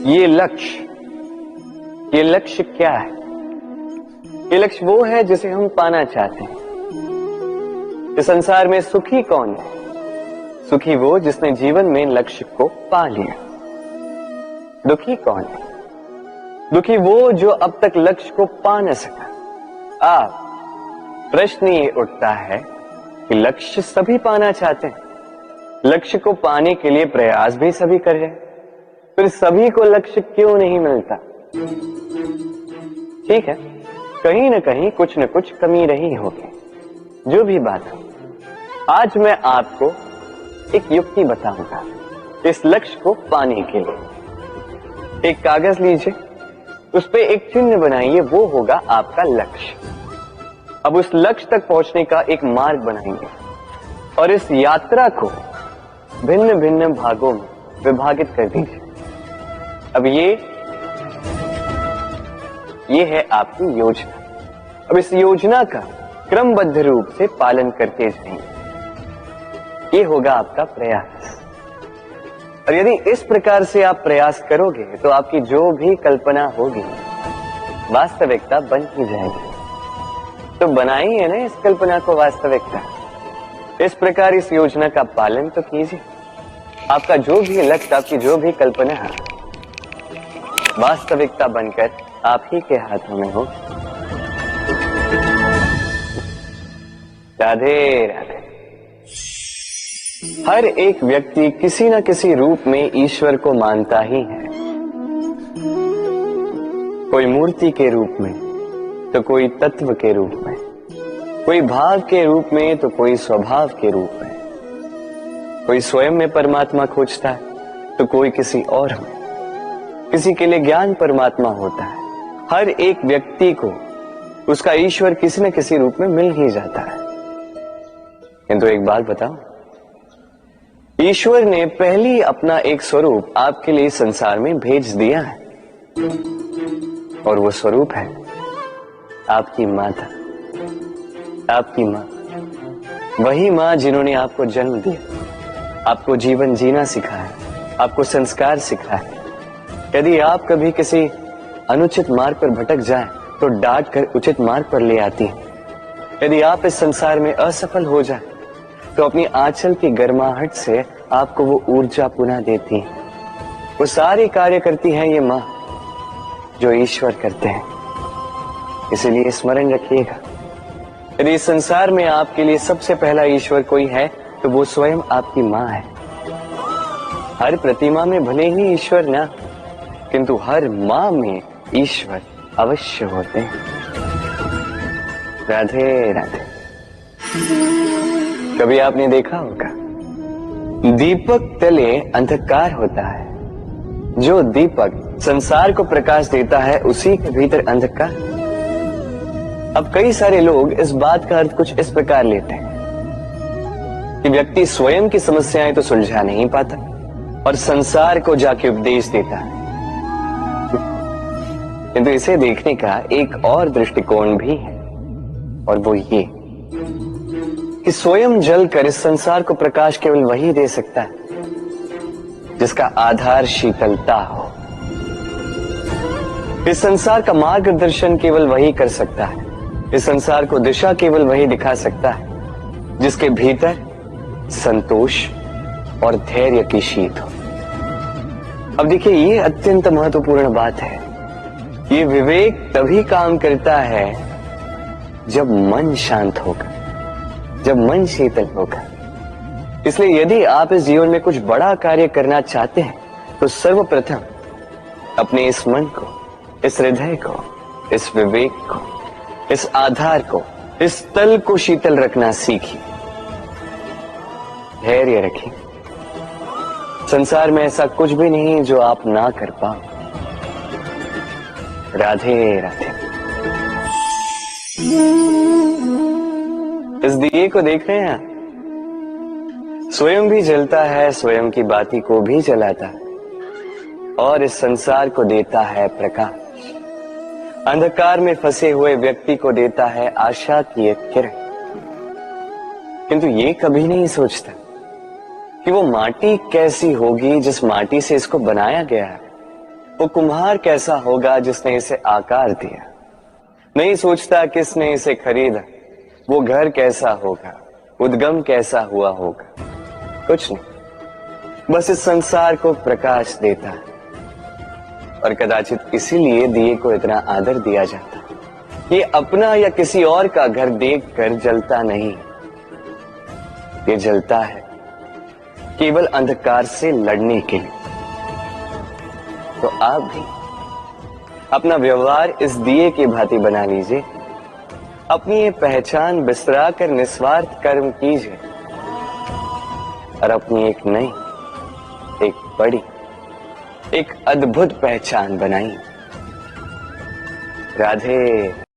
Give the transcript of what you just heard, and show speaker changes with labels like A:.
A: ये लक्ष्य क्या है? ये लक्ष्य वो है जिसे हम पाना चाहते हैं। इस संसार में सुखी कौन है? सुखी वो जिसने जीवन में लक्ष्य को पा लिया। दुखी कौन है? दुखी वो जो अब तक लक्ष्य को पा न सका। प्रश्न ये उठता है कि लक्ष्य सभी पाना चाहते हैं, लक्ष्य को पाने के लिए प्रयास भी सभी कर रहे हैं, फिर सभी को लक्ष्य क्यों नहीं मिलता? ठीक है, कहीं ना कहीं कुछ न कुछ कमी रही होगी। जो भी बात हो, आज मैं आपको एक युक्ति बताऊंगा इस लक्ष्य को पाने के लिए। एक कागज लीजिए, उस पे एक चिन्ह बनाइए, वो होगा आपका लक्ष्य। अब उस लक्ष्य तक पहुंचने का एक मार्ग बनाएंगे और इस यात्रा को भिन्न भिन्न भागों में विभाजित कर दीजिए। अब ये है आपकी योजना। अब इस योजना का क्रमबद्ध रूप से पालन करते जाएंगे। ये होगा आपका प्रयास। और यदि इस प्रकार से आप प्रयास करोगे तो आपकी जो भी कल्पना होगी वास्तविकता बन ही जाएगी। तो बनाइए ना इस कल्पना को वास्तविकता। इस प्रकार इस योजना का पालन तो कीजिए। आपका जो भी लक्ष्य, आपकी जो भी कल्पना है, वास्तविकता बनकर आप ही के हाथों में हो। राधे राधे। हर एक व्यक्ति किसी न किसी रूप में ईश्वर को मानता ही है। कोई मूर्ति के रूप में, तो कोई तत्व के रूप में, कोई भाव के रूप में, तो कोई स्वभाव के रूप में। कोई स्वयं में परमात्मा खोजता है तो कोई किसी और में। किसी के लिए ज्ञान परमात्मा होता है। हर एक व्यक्ति को उसका ईश्वर किसी न किसी रूप में मिल ही जाता है। किंतु एक बात बताओ, ईश्वर ने पहले अपना एक स्वरूप आपके लिए संसार में भेज दिया है और वो स्वरूप है आपकी माता, आपकी मां। वही मां जिन्होंने आपको जन्म दिया, आपको जीवन जीना सिखाया, आपको संस्कार सिखाया। यदि आप कभी किसी अनुचित मार्ग पर भटक जाएं तो डांट कर उचित मार्ग पर ले आती है। यदि आप इस संसार में असफल हो जाएं तो अपनी आंचल की गर्माहट से आपको वो ऊर्जा पुनः देती है। वो सारे कार्य करती है ये मां जो ईश्वर करते हैं। इसीलिए स्मरण रखिएगा, यदि इस संसार में आपके लिए सबसे पहला ईश्वर कोई है तो वो स्वयं आपकी मां है। हर प्रतिमा में भले ही ईश्वर ना, किंतु हर मां में ईश्वर अवश्य होते हैं। राधे राधे। कभी आपने देखा होगा, दीपक तले अंधकार होता है। जो दीपक संसार को प्रकाश देता है उसी के भीतर अंधकार। अब कई सारे लोग इस बात का अर्थ कुछ इस प्रकार लेते हैं कि व्यक्ति स्वयं की समस्याएं तो सुलझा नहीं पाता और संसार को जाके उपदेश देता है। किंतु इसे देखने का एक और दृष्टिकोण भी है, और वो ये कि स्वयं जलकर इस संसार को प्रकाश केवल वही दे सकता है जिसका आधार शीतलता हो। इस संसार का मार्गदर्शन केवल वही कर सकता है, इस संसार को दिशा केवल वही दिखा सकता है जिसके भीतर संतोष और धैर्य की शीत हो। अब देखिए, ये अत्यंत महत्वपूर्ण बात है। ये विवेक तभी काम करता है जब मन शांत होगा, जब मन शीतल होगा। इसलिए यदि आप इस जीवन में कुछ बड़ा कार्य करना चाहते हैं तो सर्वप्रथम अपने इस मन को, इस हृदय को, इस विवेक को, इस आधार को, इस तल को शीतल रखना सीखिए। धैर्य रखिए। संसार में ऐसा कुछ भी नहीं जो आप ना कर पाओ। राधे राधे। इस दिए को देख रहे हैं, स्वयं भी जलता है, स्वयं की बाती को भी जलाता है और इस संसार को देता है प्रकाश। अंधकार में फंसे हुए व्यक्ति को देता है आशा की एक किरण। किंतु ये कभी नहीं सोचता कि वो माटी कैसी होगी जिस माटी से इसको बनाया गया है। वो कुम्हार कैसा होगा जिसने इसे आकार दिया, नहीं सोचता किसने इसे खरीदा। वो घर कैसा होगा, उद्गम कैसा हुआ होगा, कुछ नहीं, बस इस संसार को प्रकाश देता है। और कदाचित इसीलिए दिए को इतना आदर दिया जाता है। ये अपना या किसी और का घर देखकर जलता नहीं, ये जलता है केवल अंधकार से लड़ने के लिए। तो आप भी अपना व्यवहार इस दिए की भांति बना लीजिए, अपनी ये पहचान बिसरा कर निस्वार्थ कर्म कीजिए और अपनी एक नई, एक बड़ी, एक अद्भुत पहचान बनाइए। राधे।